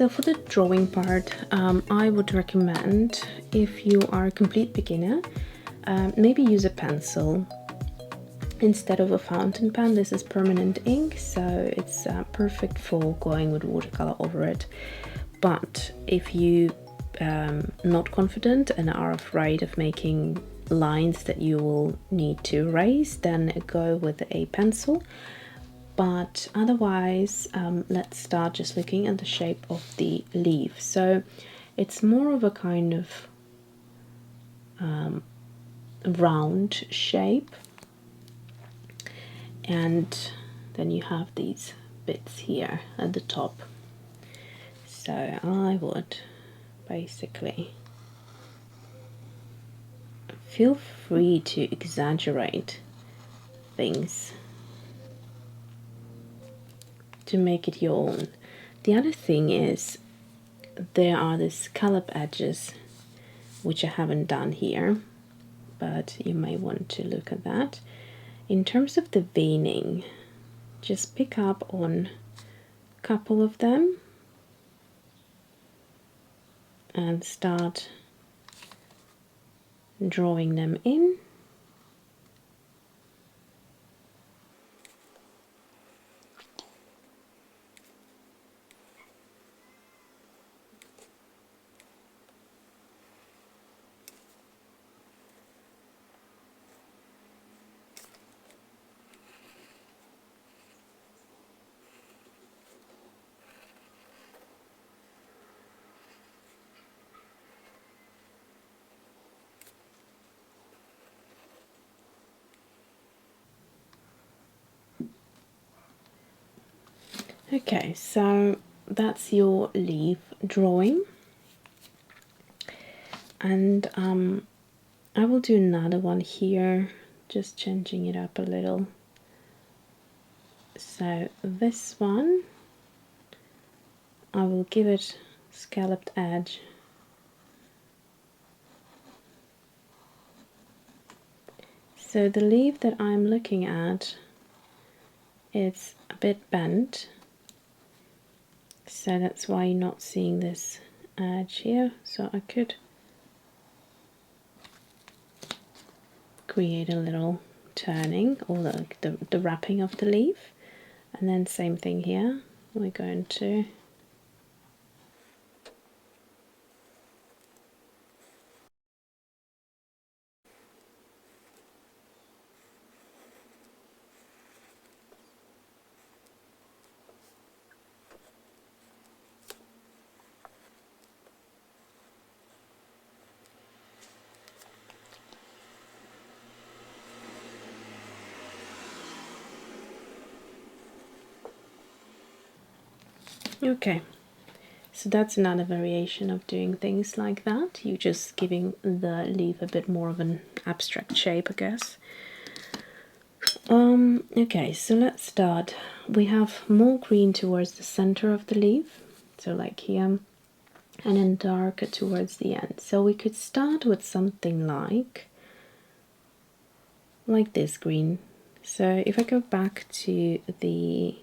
So for the drawing part, I would recommend, if you are a complete beginner, maybe use a pencil instead of a fountain pen. This is permanent ink, so it's perfect for going with watercolor over it. But if you not confident and are afraid of making lines that you will need to erase, then go with a pencil. But otherwise, let's start just looking at the shape of the leaf. So it's more of a kind of round shape, and then you have these bits here at the top. So I would basically feel free to exaggerate things to make it your own. The other thing is there are these scallop edges which I haven't done here, but you may want to look at that. In terms of the veining, just pick up on a couple of them and start drawing them in. Okay, so that's your leaf drawing, and I will do another one here, just changing it up a little. So this one, I will give it scalloped edge. So the leaf that I'm looking at, it's a bit bent, so that's why you're not seeing this edge here. So I could create a little turning, or the wrapping of the leaf, and then same thing here. We're going to okay, so that's another variation of doing things like that. You're just giving the leaf a bit more of an abstract shape, I guess. Okay, so let's start. We have more green towards the center of the leaf, so like here, and then darker towards the end. So we could start with something like this green. So if I go back to the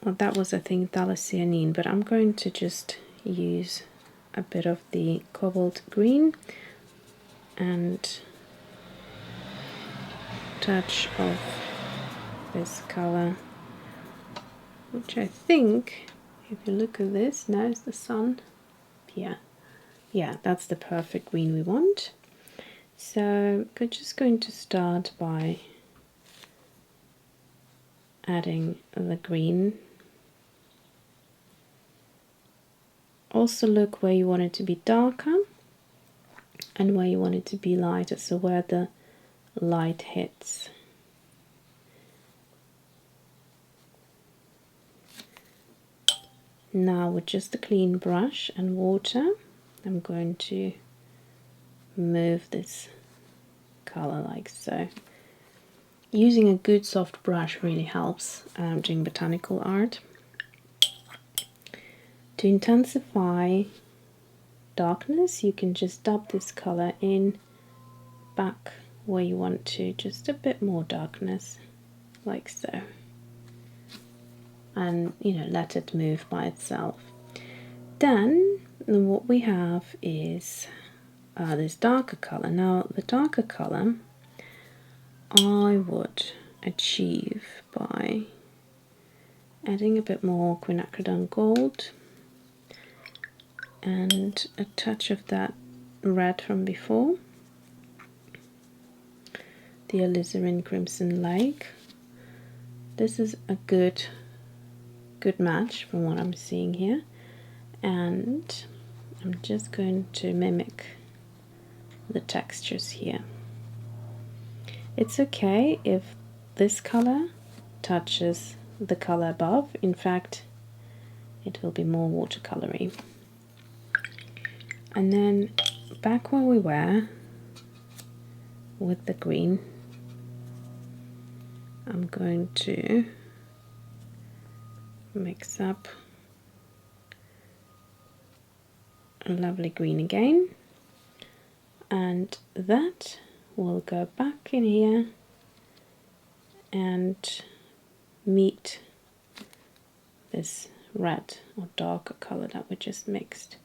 well, that was, I think, Thalasseanine, but I'm going to just use a bit of the cobalt green and touch of this color, which I think, if you look at this, now is the sun. Yeah, that's the perfect green we want. So we're just going to start by adding the green. Also look where you want it to be darker and where you want it to be lighter, so where the light hits. Now with just a clean brush and water, I'm going to move this color like so. Using a good soft brush really helps doing botanical art. To intensify darkness, you can just dab this color in back where you want to, just a bit more darkness, like so. And, you know, let it move by itself. Then what we have is this darker color. Now, the darker color I would achieve by adding a bit more quinacridone gold and a touch of that red from before, the alizarin crimson lake. This is a good match from what I'm seeing here, and I'm just going to mimic the textures here. It's okay if this color touches the color above. In fact, it will be more watercolory. And then back where we were with the green, I'm going to mix up a lovely green again, and that will go back in here and meet this red or darker color that we just mixed.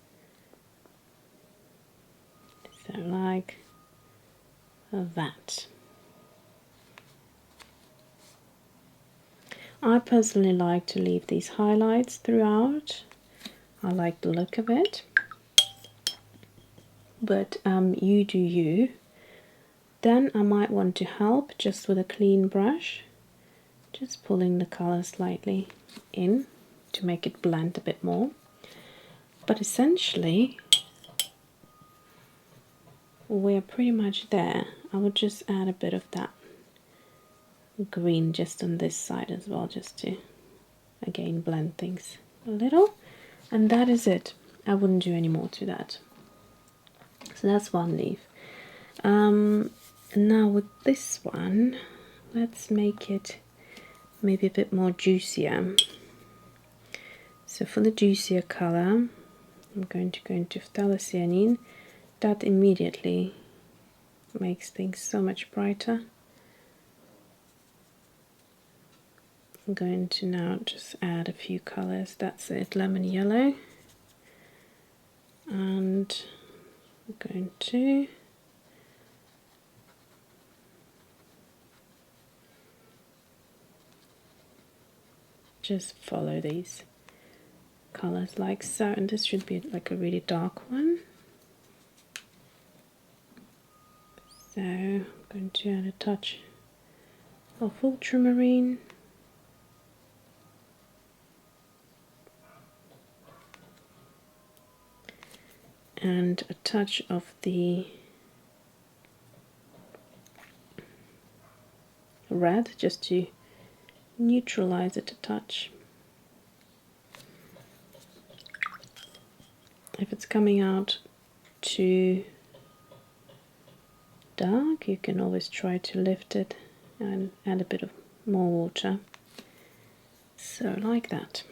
So like that. I personally like to leave these highlights throughout. I like the look of it, but you do you. Then I might want to help just with a clean brush, just pulling the color slightly in to make it blend a bit more. But essentially we're pretty much there. I would just add a bit of that green just on this side as well, just to again blend things a little, and that is it. I wouldn't do any more to that. So that's one leaf. Now with this one, let's make it maybe a bit more juicier. So for the juicier color, I'm going to go into phthalocyanine. That immediately makes things so much brighter. I'm going to now just add a few colors. That's it, lemon yellow. And I'm going to just follow these colors like so, and this should be like a really dark one. So I'm going to add a touch of ultramarine. And a touch of the red, just to neutralize it a touch. If it's coming out too dark, you can always try to lift it and add a bit of more water. So like that.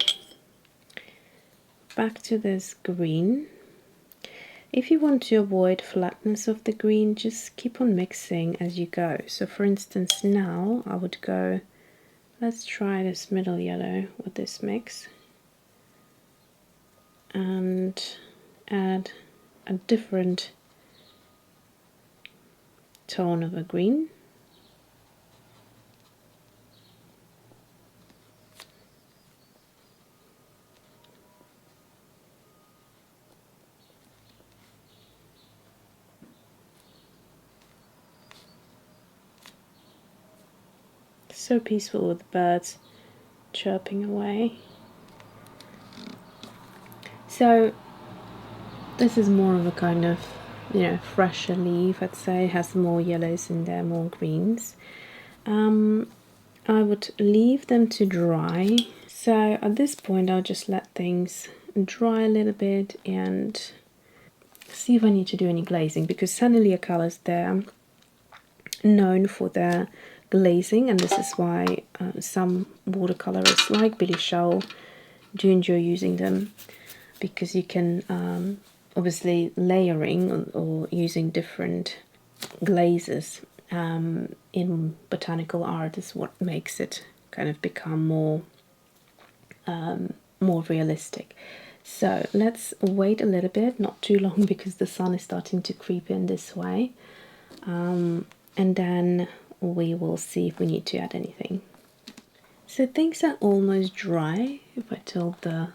Back to this green. If you want to avoid flatness of the green, just keep on mixing as you go. So for instance, now I would go, let's try this middle yellow with this mix and add a different tone of a green. So peaceful with the birds chirping away. So this is more of a kind of, you know, fresher leaf, I'd say. It has more yellows in there, more greens. I would leave them to dry. So at this point I'll just let things dry a little bit and see if I need to do any glazing, because Sennelier colors, they're known for their glazing, and this is why some watercolorists like Billy Showell do enjoy using them, because you can obviously layering or using different glazes in botanical art is what makes it kind of become more realistic. So let's wait a little bit, not too long, because the sun is starting to creep in this way, and then we will see if we need to add anything. So things are almost dry. If I tilt the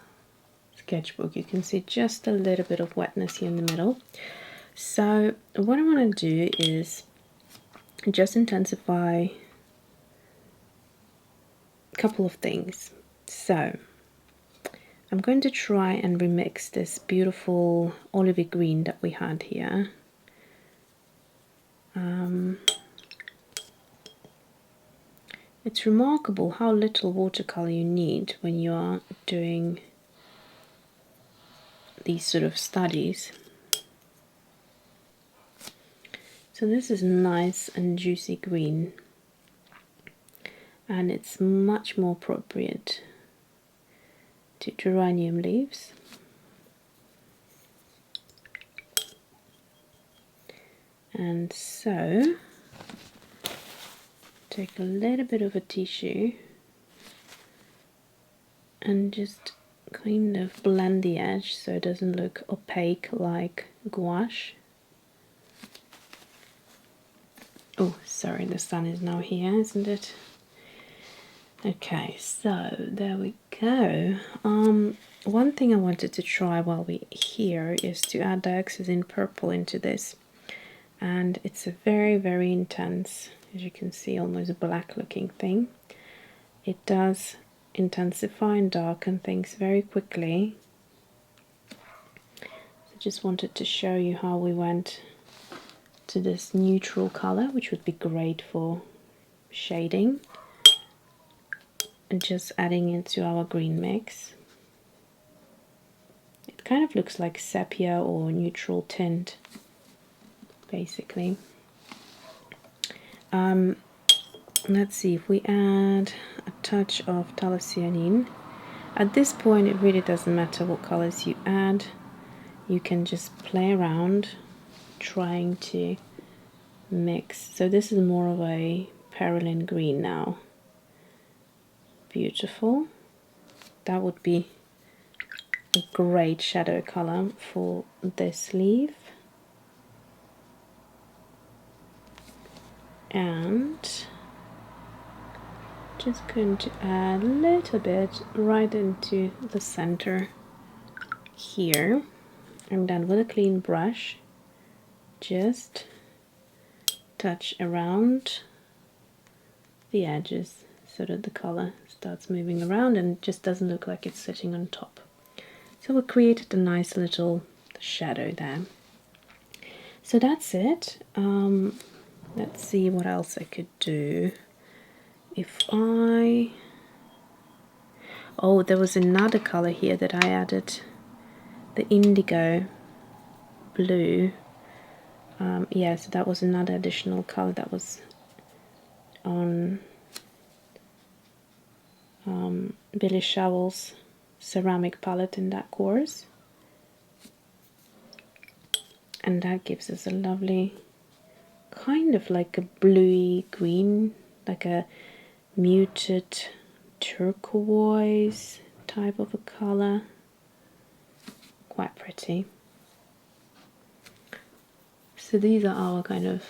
sketchbook, you can see just a little bit of wetness here in the middle. So what I want to do is just intensify a couple of things. So I'm going to try and remix this beautiful olivey green that we had here. It's remarkable how little watercolor you need when you are doing these sort of studies. So this is nice and juicy green, and it's much more appropriate to geranium leaves. And so take a little bit of a tissue and just kind of blend the edge so it doesn't look opaque like gouache. Oh, sorry, the sun is now here, isn't it? Okay, so there we go. One thing I wanted to try while we're here is to add dioxazine purple into this. And it's a very, very intense, as you can see, almost a black looking thing. It does intensify and darken things very quickly. I just wanted to show you how we went to this neutral color, which would be great for shading, and just adding into our green mix. It kind of looks like sepia or neutral tint, basically. Let's see if we add a touch of phthalocyanine. At this point, it really doesn't matter what colors you add. You can just play around trying to mix. So this is more of a perylene green now. Beautiful. That would be a great shadow color for this leaf. And just going to add a little bit right into the center here, and then with a clean brush just touch around the edges so that the color starts moving around and just doesn't look like it's sitting on top. So we created a nice little shadow there. So that's it. Let's see what else I could do. Oh, there was another color here that I added, the indigo blue. Yeah, so that was another additional color that was on Billy Showell's ceramic palette in that course. And that gives us a lovely, kind of like a bluey green, like a muted turquoise type of a color. Quite pretty. So these are our kind of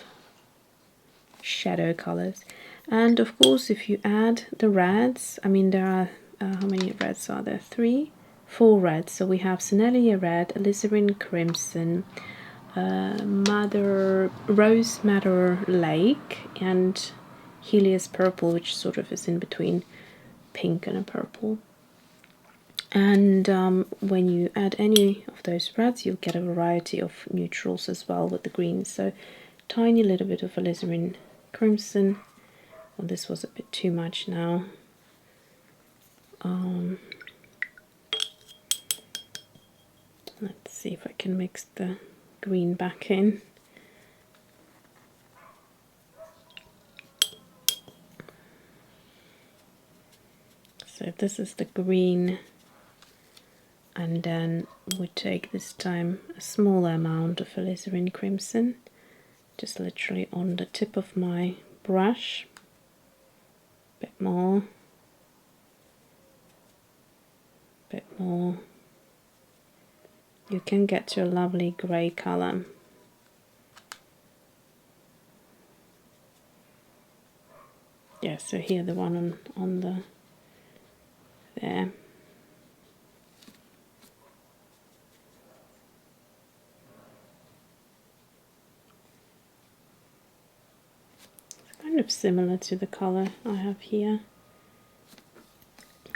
shadow colors. And of course, if you add the reds, I mean, there are, how many reds are there? 4 reds. So we have Sennelier red, alizarin crimson, Rose Madder Lake, and Helios purple, which sort of is in between pink and a purple. And when you add any of those reds, you'll get a variety of neutrals as well with the greens. So tiny little bit of alizarin crimson. Well, this was a bit too much now. Let's see if I can mix the green back in. So this is the green, and then we take this time a smaller amount of alizarin crimson just literally on the tip of my brush. Bit more. Bit more. You can get to a lovely grey colour. Yeah, so here the one on the there. It's kind of similar to the colour I have here,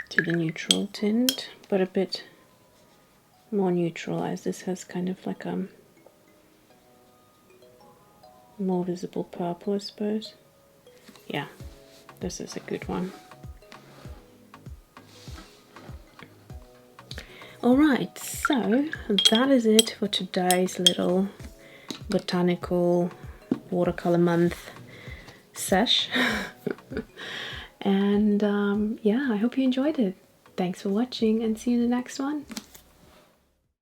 to the neutral tint, but a bit more neutral, as this has kind of like a more visible purple, I suppose. Yeah, this is a good one. Alright, so that is it for today's little botanical watercolor month sesh. And yeah, I hope you enjoyed it. Thanks for watching and see you in the next one.